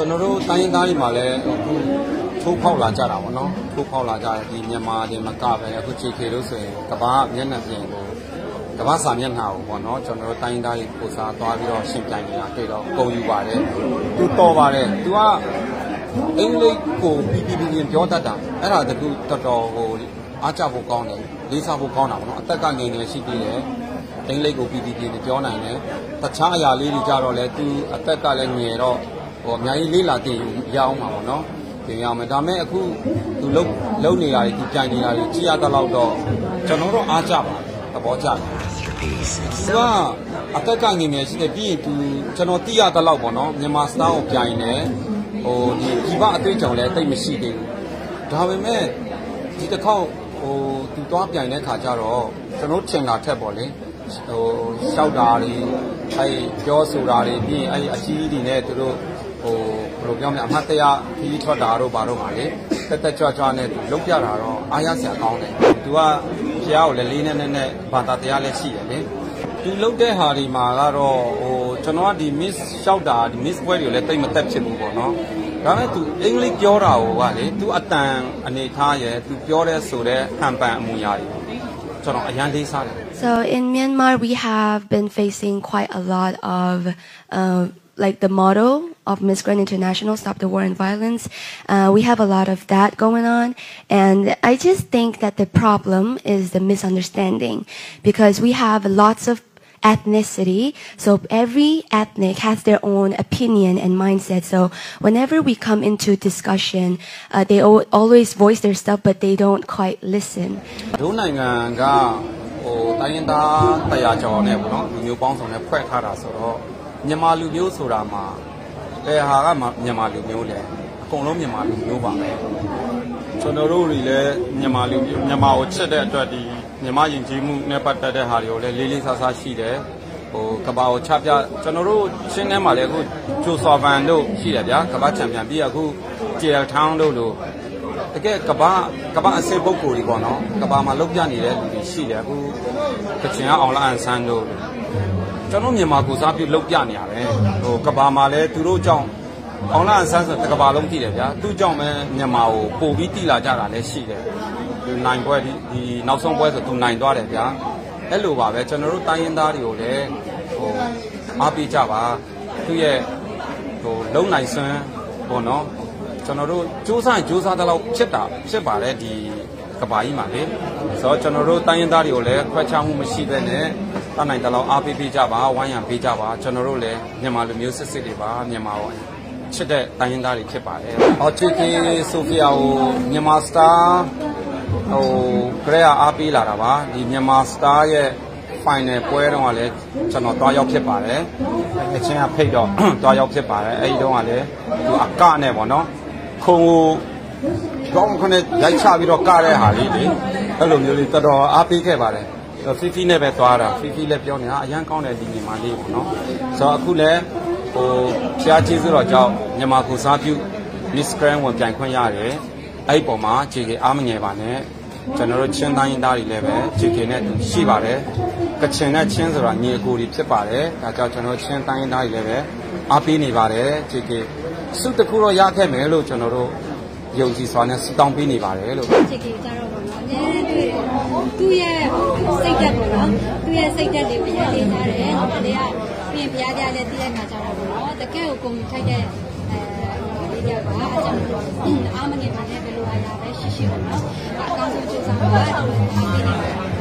ကျွန်တော်တို့တိုင်းရင်းသားတွေမှာလည်းအခုထိုးဖောက်လာကြတာပေါ့နော်ထိုးဖောက်လာကြတယ်ဒီမြန်မာတွေမကပဲအခုခြေခေလို့ဆိုရင်ကဘာမျက်နှာပြင်ကိုကဘာစာမျက်နှာကိုပေါ့နော်ကျွန်တော်တို့တိုင်းရင်းသားတွေကိုစားသွားပြီးတော့ရှင်းပြနေတာတွေ့တော့ပုံယူပါတယ်သူတော်ပါတယ်သူကအင်္ဂလိပ်ကိုပြီးပြောတတ်တာအဲ့ဒါတကူတော်တော်ဟိုအားကြဖို့ကောင်းတယ်လေးစားဖို့ကောင်းတာပေါ့နော်အသက်ကငယ်ငယ်ရှိသေးတယ်အင်္ဂလိပ်ကိုပြီးပြောနိုင်တယ်တခြားအရာလေးတွေကြတော့လဲသူအသက်ကလည်းငယ်တော့ဟိုအများကြီးလေးလာတင်ရအောင်ပါပေါ့နော်တင်ရအောင်မယ်ဒါမဲ့အခုသူလုံနေတာတွေသူပြိုင်နေတာတွေကြည့်ရတော့တော့ကျွန်တော်တို့အားကြပါသဘောကျတယ်သူကအသက်ကငယ်ငယ်ရှိတယ်ပြီးရင်သူကျွန်တော်သိရတဲ့လောက်ပေါ့နော်မြန်မာစတားကိုပြိုင်တယ်ဟိုဒီဒီဘအတွေ့အကြုံလည်းတိတ်မရှိသေးဘူးဒါပေမဲ့ဒီတစ်ခေါက်ဟိုသူသွားပြိုင်တဲ့ခါကျတော့ကျွန်တော်ထင်တာထက်ပေါ့လေဟိုရှောက်တာတွေအဲပြောဆိုတာတွေပြီးအဲအကြီးကြီးတွေနဲ့သူတို့ဟိုဘယ်လိုပြောမလဲအမှတ်တရခီးထွက်တာတို့ဘာတို့ပါလေတက်ကြွနဲ့သူလုံးပြတာတော့အားရစရာကောင်းတယ်သူကဖျားကိုလည်းလေးနဲ့ဘာသာတရားလည်းရှိတယ်လေသူလုတ်တဲ့ဟာဒီမှာကတော့ဟိုကျွန်တော်ကဒီ miss လျှောက်တာဒီ miss ပွဲတွေလည်းတိတ်မတက်ဖြစ်ဘူးပေါ့နော်ဒါပေမဲ့သူအင်္ဂလိပ်ပြောတာဟိုကလေသူအတန်အနေထားရယ်သူပြောတဲ့ဆိုတဲ့အံပန်အမူအရာတွေကျွန်တော်အရန်လေးစားတယ် So in Myanmar we have been facing quite a lot of like the motto of Miss Grand International, Stop the War and Violence. We have a lot of that going on. And I just think that the problem is the misunderstanding because we have lots of ethnicity. So every ethnic has their own opinion and mindset. So whenever we come into discussion, they always voice their stuff, but they don't quite listen. မြန်မာလူမျိုးဆိုတာမှာဘယ်ဟာကမြန်မာလူမျိုးလဲအကုန်လုံးမြန်မာလူမျိုးပါပဲကျွန်တော်တို့တွေလည်းမြန်မာလူမျိုးမြန်မာကိုချစ်တဲ့အတွက်ဒီမြန်မာယဉ်ကျေးမှုနဲ့ပတ်သက်တဲ့ဟာတွေကိုလည်းလေးလေးစားစားရှိတယ်ဟိုကဘာကိုချပြကျွန်တော်တို့ရှင်းထဲမှာလည်းအခုဂျိုဆော်ဗန်တို့ရှိတယ်ဗျာကဘာချန်ပီယံပြီးအခု JL Town တို့လို့တကယ်ကဘာအစစ်ပုဂ္ဂိုလ်တွေပေါ့နော်ကဘာမှာလောက်ပြနေတဲ့လူတွေရှိတယ်အခုကချင်ကအောင်လာအန်ဆန်းတို့ကျွန်တော်မြန်မာကိုစားပြုလုပ်ပြနေရတယ်ဟိုကဘာမှာလဲသူတို့ကြောင့်အောင်လာဆန်းဆိုကဘာလုံးကြည့်တယ်ဗျာသူ့ကြောင့်ပဲမြန်မာကိုပို့ပြီးတိလာကြတာလည်းရှိတယ်ဒီနိုင်ပွဲဒီနောက်ဆုံးပွဲဆိုသူနိုင်သွားတယ်ဗျာအဲ့လိုပါပဲကျွန်တော်တို့တိုင်းရင်းသားတွေကိုလည်းဟိုအားပေးကြပါသူ့ရဲ့ဟိုလုံနိုင်စွမ်းပေါ့နော်ကျွန်တော်တို့စူးစမ်းတဲ့လောက်ဖြစ်ပါတယ်ဒီကဘာကြီးမှာလေဆိုတော့ကျွန်တော်တို့တိုင်းရင်းသားတွေကိုလည်းခွဲခြားမှုမရှိဘဲနဲ့တတ်နိုင်တဲ့လောက်အားပေးကြပါဝိုင်းရံပေးကြပါကျွန်တော်တို့လည်းမြန်မာလူမျိုးစစ်တွေပါမြန်မာကိုချစ်တဲ့တိုင်းရင်းသားတွေဖြစ်ပါတယ်။အော်ချစ်တီဆိုဖီယာကိုမြန်မာစတာဟိုကရေအားပေးလာတာပါဒီမြန်မာစတာရဲ့ final ပွဲတော့ကလည်းကျွန်တော်တွားရောက်ဖြစ်ပါတယ်။အချင်းကဖိတ်တော့တွားရောက်ဖြစ်ပါတယ်အဲဒီတော့ကလည်းသူအကနဲ့ပေါ့နော်ခုံကိုကောင်းခနဲ့ရိုက်ချပြီးတော့ကတဲ့ဟာလေးလေအဲ့လိုမျိုးလေးတော်တော်အားပေးခဲ့ပါတယ်ဖီဖီနဲ့ပဲသွားတာဖီဖီလည်းပြောနေတာအရန်ကောင်းတဲ့ဒီညီမလေးပေါ့နော်ဆိုတော့အခုလည်းဟိုဖျားကျေးဇူးတော်ကြောင့်မြန်မာကိုစားပြု Miss Grand ဝင်ပြိုင်ခွင့်ရတယ်အဲ့ဒီပုံမှာခြေကေအားမငယ်ပါနဲ့ကျွန်တော်တို့ချင်းတိုင်းသားတွေလည်းပဲခြေကေနဲ့ရှိပါတယ်ကချင်နဲ့ချင်းဆိုတာညီအကိုတွေဖြစ်ပါတယ်ဒါကြောင့်ကျွန်တော်ချင်းတိုင်းသားတွေလည်းပဲအားပေးနေပါတယ်ခြေကေစုတစ်ခုတော့ရခဲ့မယ်လို့ကျွန်တော်တို့ယုံကြည်စွာနဲ့စတောင်းပေးနေပါတယ်လို့ခြေကေကြတော့ပေါ့နော်အများနဲ့တွေ့သူ့ရဲ့စိတ်ဓာတ်ပေါ့နော်သူ့ရဲ့စိတ်ဓာတ်တွေကိုရည်ထားတယ်။ဒါတွေကပြင်ပြကြတဲ့တည့်တဲ့ခါကျတော့ပေါ့နော်တကယ်ကိုကုန်ထိုက်တဲ့လေးကြပါအကြောင်းအားမငယ်ပါနဲ့ဘယ်လိုအားရပဲရှိရှိပေါ့နော်အကောင်းဆုံးကြိုးစားပါအားပေးနေပါ